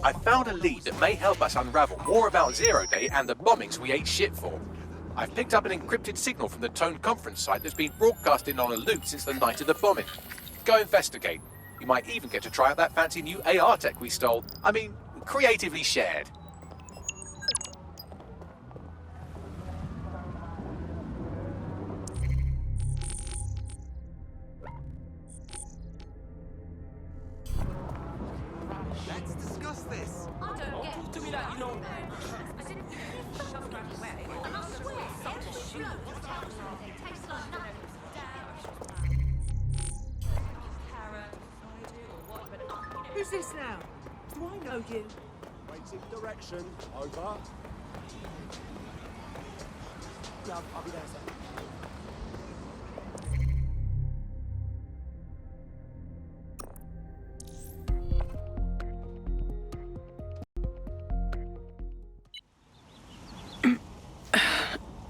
I found a lead that may help us unravel more about Zero Day and the bombings we ate shit for. I've picked up an encrypted signal from the Tone conference site that's been broadcasting on a loop since the night of the bombing. Go investigate. You might even get to try out that fancy new AR tech we stole. I mean, creatively shared. Let's discuss this. I don't get Talk to me like you know. I didn't shove right away. And I swear, every shoot tastes like nothing. Who's this now? Do I know you? Waiting direction. Over. Yeah, I'll be there, sir.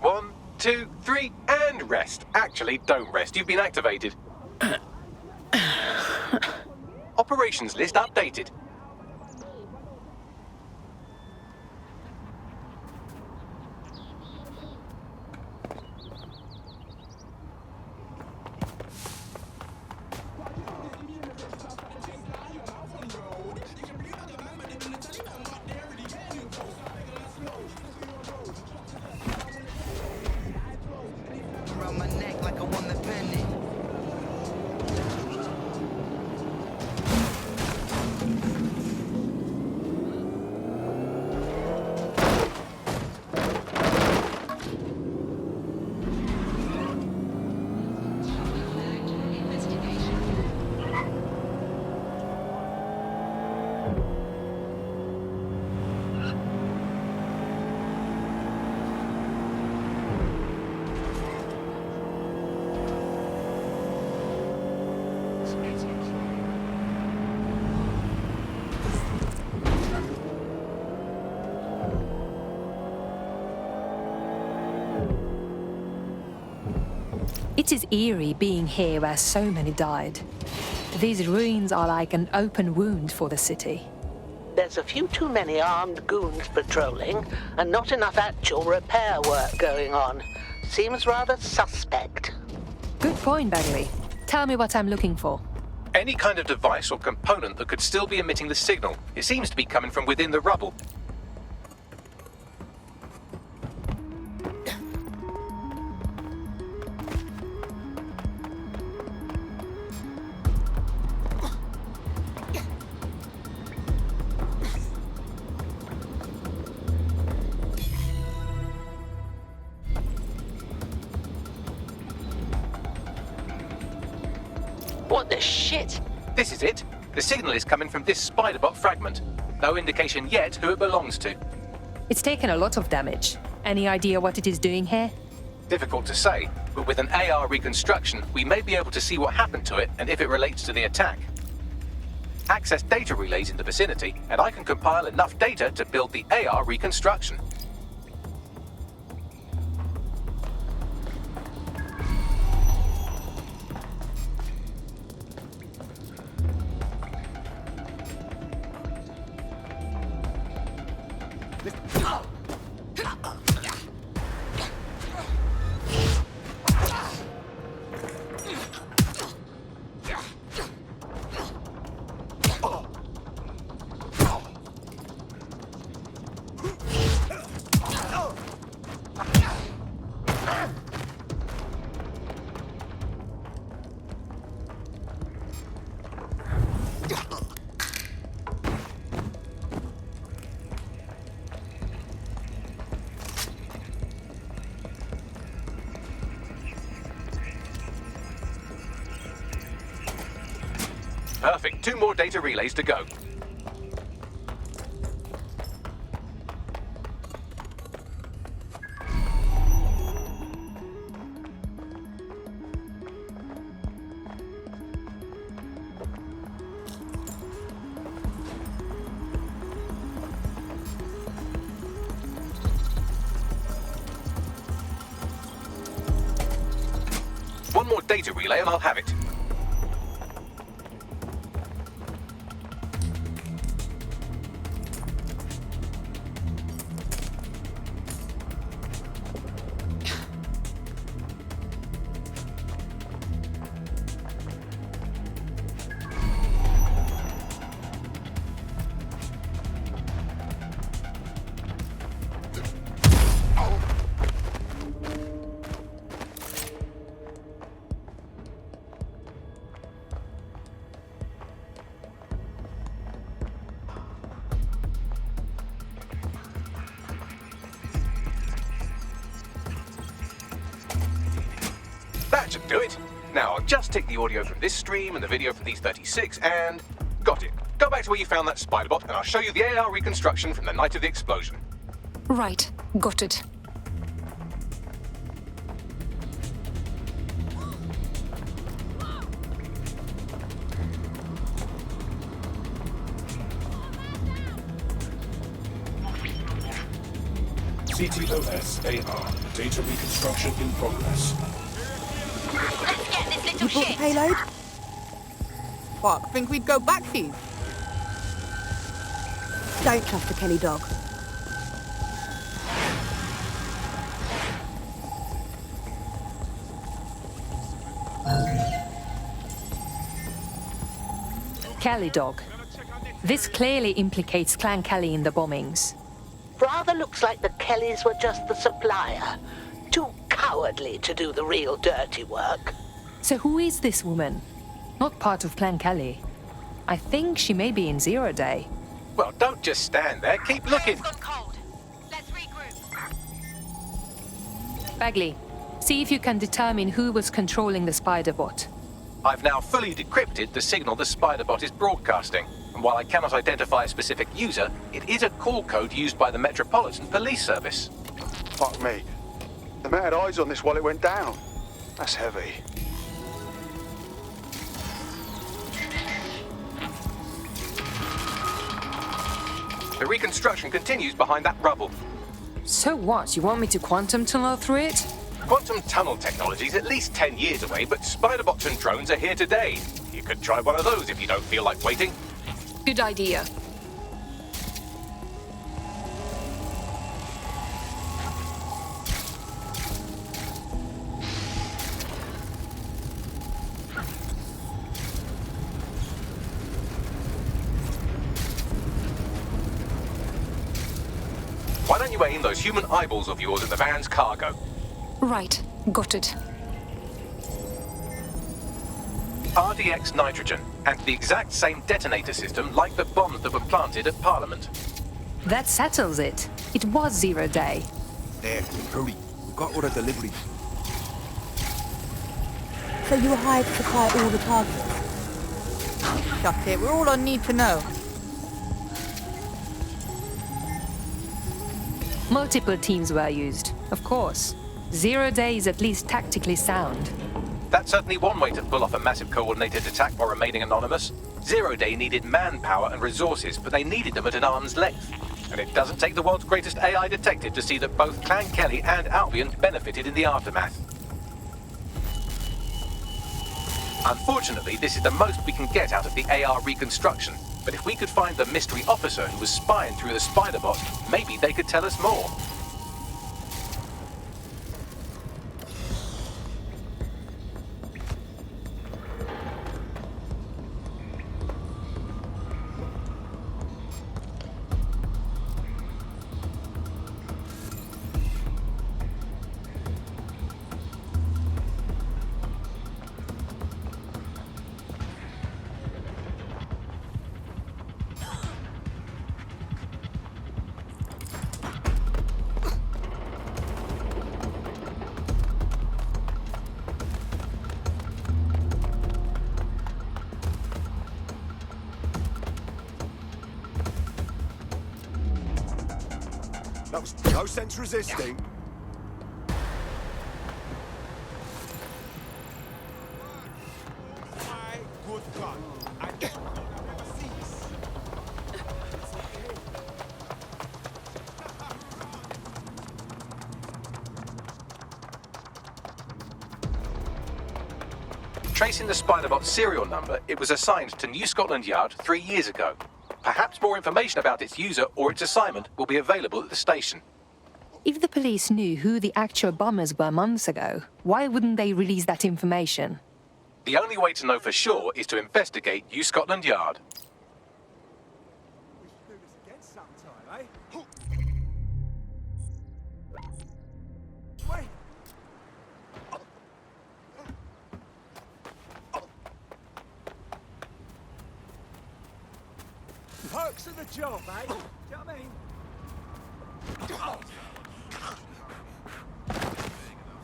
One, two, three, and rest. Actually, don't rest. You've been activated. Operations list updated. Around my neck like I won the penny. It is eerie being here where so many died. These ruins are like an open wound for the city. There's a few too many armed goons patrolling and not enough actual repair work going on. Seems rather suspect. Good point, Bagley. Tell me what I'm looking for. Any kind of device or component that could still be emitting the signal. It seems to be coming from within the rubble. What the shit? This is it. The signal is coming from this Spiderbot fragment. No indication yet who it belongs to. It's taken a lot of damage. Any idea what it is doing here? Difficult to say, but with an AR reconstruction, we may be able to see what happened to it and if it relates to the attack. Access data relays in the vicinity, and I can compile enough data to build the AR reconstruction. Perfect. 2 more data relays to go. One more data relay and I'll have it. That should do it. Now, I'll just take the audio from this stream and the video from these 36 and... Got it. Go back to where you found that spider bot and I'll show you the AR reconstruction from the night of the explosion. Right, got it. CTOS AR. Data reconstruction in progress. Let's get this little You brought the shit. payload? Fuck, think we'd go back here? Don't trust the Kelly dog. Kelly dog. This clearly implicates Clan Kelly in the bombings. Rather looks like the Kellys were just the supplier. Too cowardly to do the real dirty work. So who is this woman? Not part of Clan Kelly. I think she may be in Zero Day. Well, don't just stand there. Keep looking. It's gone cold. Let's regroup. Bagley, see if you can determine who was controlling the spider bot. I've now fully decrypted the signal the spider bot is broadcasting. And while I cannot identify a specific user, it is a call code used by the Metropolitan Police Service. Fuck me. The man had eyes on this while it went down. That's heavy. The reconstruction continues behind that rubble. So what? You want me to quantum tunnel through it? Quantum tunnel technology is at least 10 years away, but spider bots and drones are here today. You could try one of those if you don't feel like waiting. Good idea. Why don't you aim those human eyeballs of yours at the van's cargo? Right, got it. RDX nitrogen, and the exact same detonator system like the bombs that were planted at Parliament. That settles it. It was Zero Day. There, hurry. We've got all the deliveries. So you were hired to supply all the targets? Shut it, we're all on need to know. Multiple teams were used, of course. Zero Day is at least tactically sound. That's certainly one way to pull off a massive coordinated attack while remaining anonymous. Zero Day needed manpower and resources, but they needed them at an arm's length. And it doesn't take the world's greatest AI detective to see that both Clan Kelly and Albion benefited in the aftermath. Unfortunately, this is the most we can get out of the AR reconstruction. But if we could find the mystery officer who was spying through the spider bot, maybe they could tell us more. That was no sense resisting. My good God. I never see this. Tracing the Spiderbot serial number, it was assigned to New Scotland Yard 3 years ago. Perhaps more information about its user or its assignment will be available at the station. If the police knew who the actual bombers were months ago, why wouldn't they release that information? The only way to know for sure is to investigate New Scotland Yard. We should do this again sometime, eh? Wait. Perks of the job, eh? Do you know what I mean?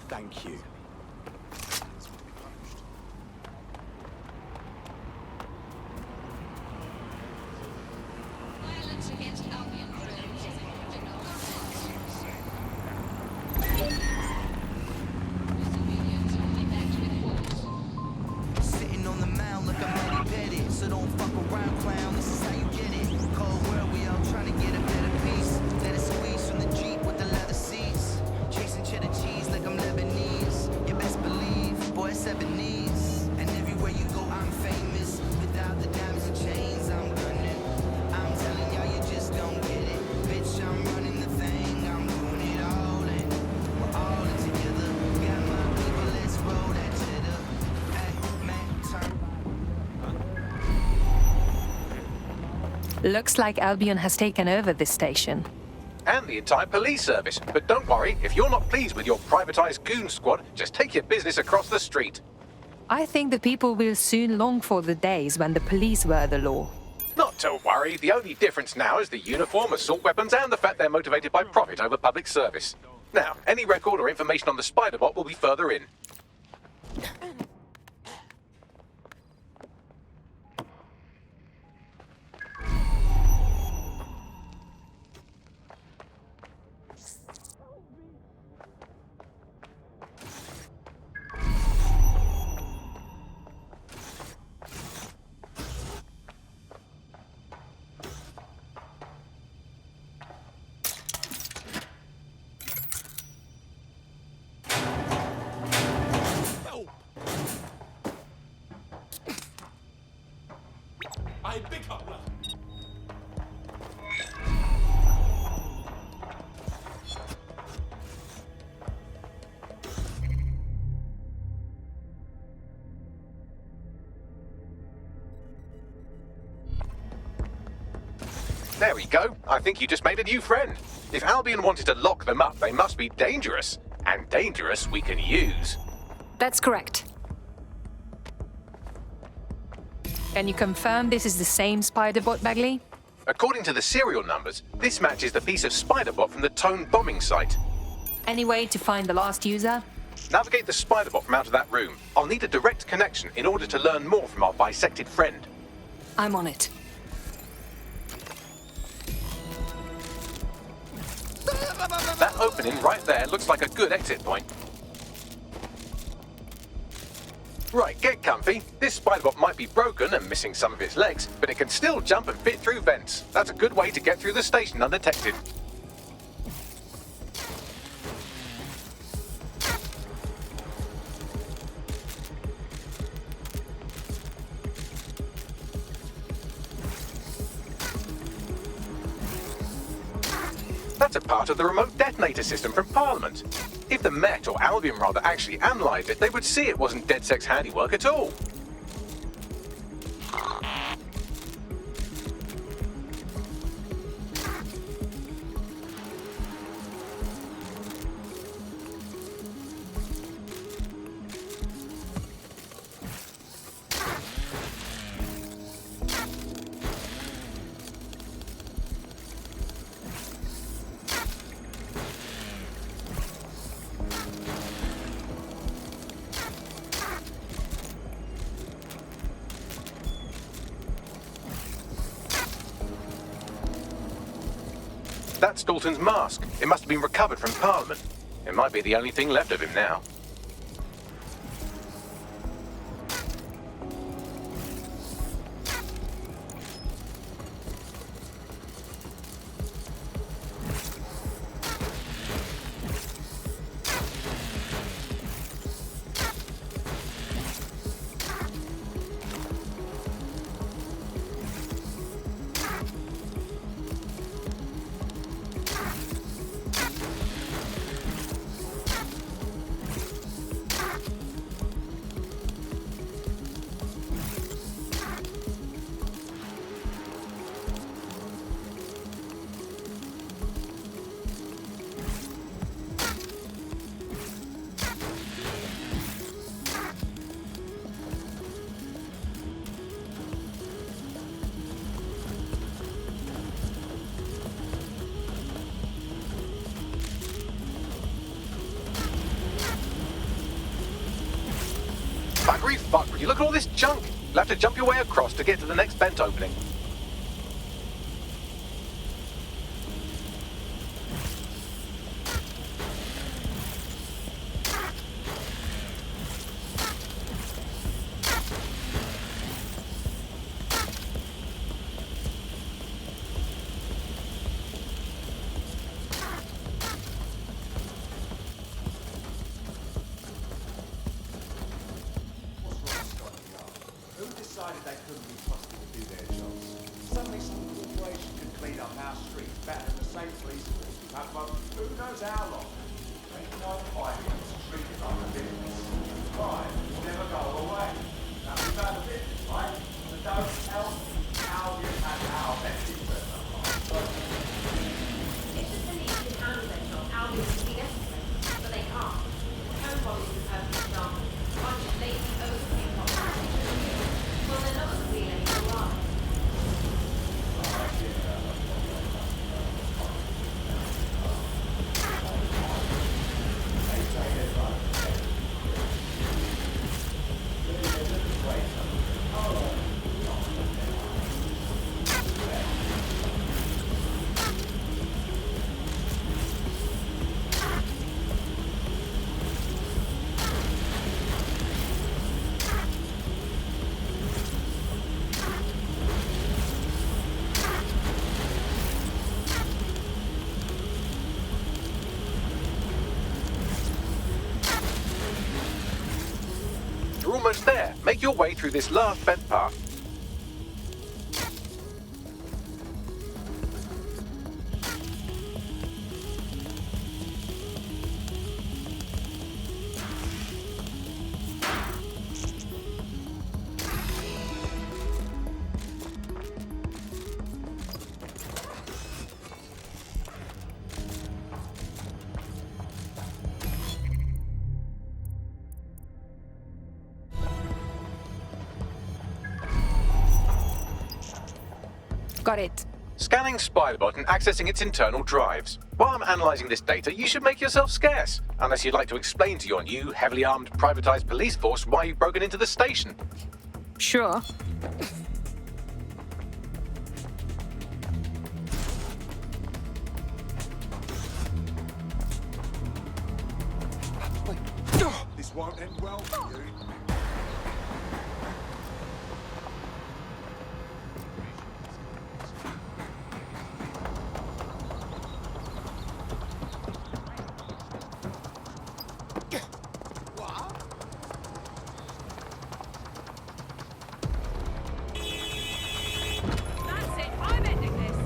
Thank you. Looks like Albion has taken over this station. And the entire police service. But don't worry, if you're not pleased with your privatized goon squad, just take your business across the street. I think the people will soon long for the days when the police were the law. Not to worry, the only difference now is the uniform, assault weapons, and the fact they're motivated by profit over public service. Now, any record or information on the Spider-Bot will be further in. I pick up now. There we go. I think you just made a new friend. If Albion wanted to lock them up, they must be dangerous. And dangerous we can use. That's correct. Can you confirm this is the same Spider-Bot, Bagley? According to the serial numbers, this matches the piece of Spider-Bot from the Tone bombing site. Any way to find the last user? Navigate the Spider-Bot from out of that room. I'll need a direct connection in order to learn more from our bisected friend. I'm on it. That opening right there looks like a good exit point. Right, get comfy. This Spider-Bot might be broken and missing some of its legs, but it can still jump and fit through vents. That's a good way to get through the station undetected. That's a part of the remote detonator system from Parliament. If the Met, or Albion rather, actually analysed it, they would see it wasn't DedSec's handiwork at all. That's Dalton's mask. It must have been recovered from Parliament. It might be the only thing left of him now. Buggery fuck, would you look at all this junk? You'll have to jump your way across to get to the next vent opening. Who decided they couldn't be trusted to do their jobs? Suddenly some corporation can clean up our streets better than the same police force we've had for who knows how long. They know Ireland's treated like a business. Crime will never go away. Now we've had a business, right? So don't tell me how you had our best almost there. Make your way through this last bent path. Got it. Scanning Spiderbot and accessing its internal drives. While I'm analysing this data, you should make yourself scarce. Unless you'd like to explain to your new, heavily armed, privatised police force why you've broken into the station. Sure. This won't end well for you. That's it. I'm ending this.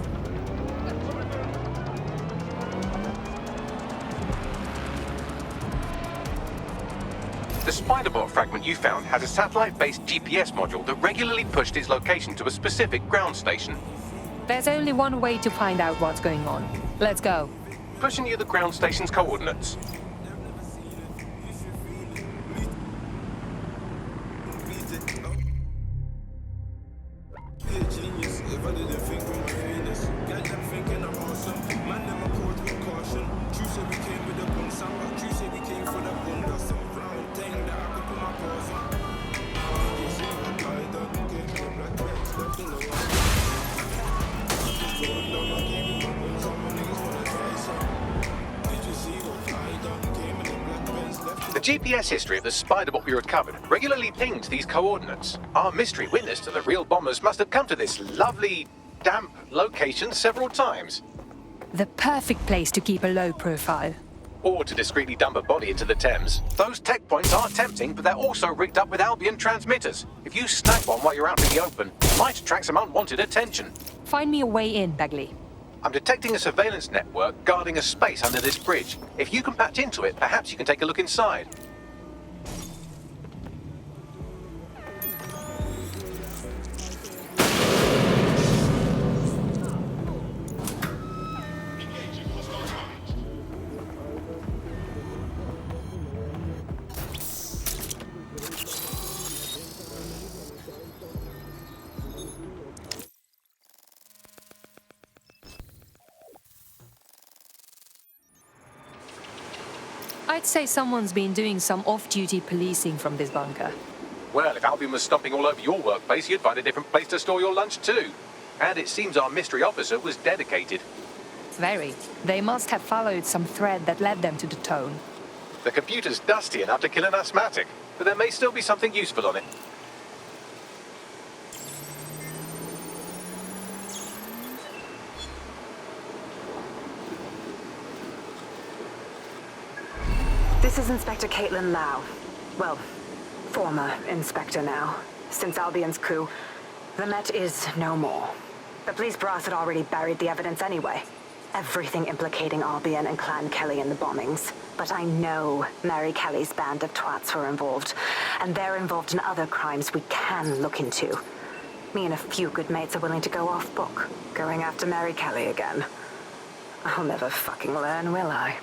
The Spiderbot fragment you found has a satellite-based GPS module that regularly pushed its location to a specific ground station. There's only one way to find out what's going on. Let's go. Pushing you the ground station's coordinates. The GPS history of the Spiderbot we recovered regularly pinged these coordinates. Our mystery witness to the real bombers must have come to this lovely, damp location several times. The perfect place to keep a low profile. Or to discreetly dump a body into the Thames. Those tech points are tempting, but they're also rigged up with Albion transmitters. If you snag one while you're out in the open, it might attract some unwanted attention. Find me a way in, Bagley. I'm detecting a surveillance network guarding a space under this bridge. If you can patch into it, perhaps you can take a look inside. I'd say someone's been doing some off-duty policing from this bunker. Well, if Albion was stomping all over your workplace, you'd find a different place to store your lunch too. And it seems our mystery officer was dedicated. Very. They must have followed some thread that led them to the tone. The computer's dusty enough to kill an asthmatic, but there may still be something useful on it. This is Inspector Caitlin Lau. Well, former inspector now. Since Albion's coup, the Met is no more. The police brass had already buried the evidence anyway. Everything implicating Albion and Clan Kelly in the bombings. But I know Mary Kelly's band of twats were involved, and they're involved in other crimes we can look into. Me and a few good mates are willing to go off book, going after Mary Kelly again. I'll never fucking learn, will I?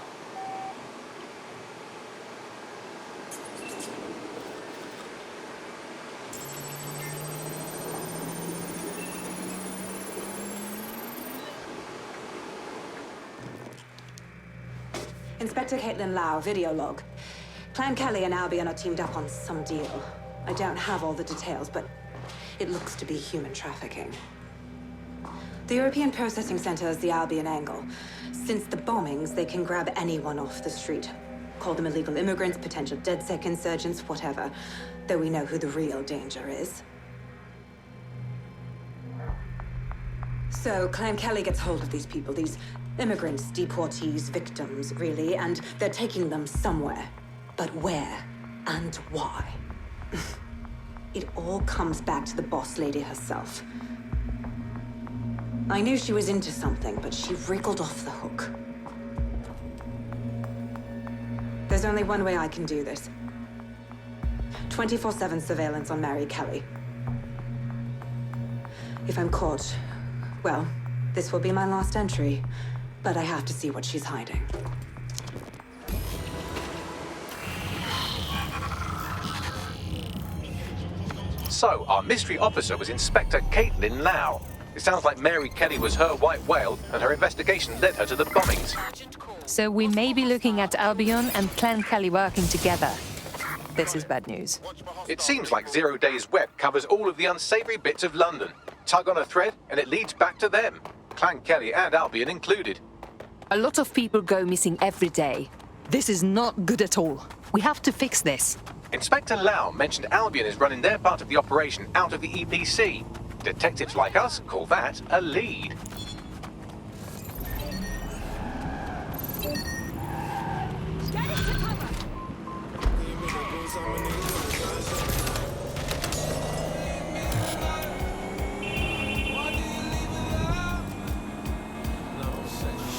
Inspector Caitlin Lau, video log. Clan Kelly and Albion are teamed up on some deal. I don't have all the details, but it looks to be human trafficking. The European Processing Center is the Albion angle. Since the bombings, they can grab anyone off the street. Call them illegal immigrants, potential DedSec insurgents, whatever. Though we know who the real danger is. So, Clan Kelly gets hold of these people, these immigrants, deportees, victims, really, and they're taking them somewhere. But where and why? It all comes back to the boss lady herself. I knew she was into something, but she wriggled off the hook. There's only one way I can do this. 24/7 surveillance on Mary Kelly. If I'm caught, well, this will be my last entry, but I have to see what she's hiding. So, our mystery officer was Inspector Caitlin Lau. It sounds like Mary Kelly was her white whale, and her investigation led her to the bombings. So we may be looking at Albion and Clan Kelly working together. This is bad news. It seems like Zero Day's web covers all of the unsavory bits of London. Tug on a thread, and it leads back to them. Clan Kelly and Albion included. A lot of people go missing every day. This is not good at all. We have to fix this. Inspector Lau mentioned Albion is running their part of the operation out of the EPC. Detectives like us call that a lead.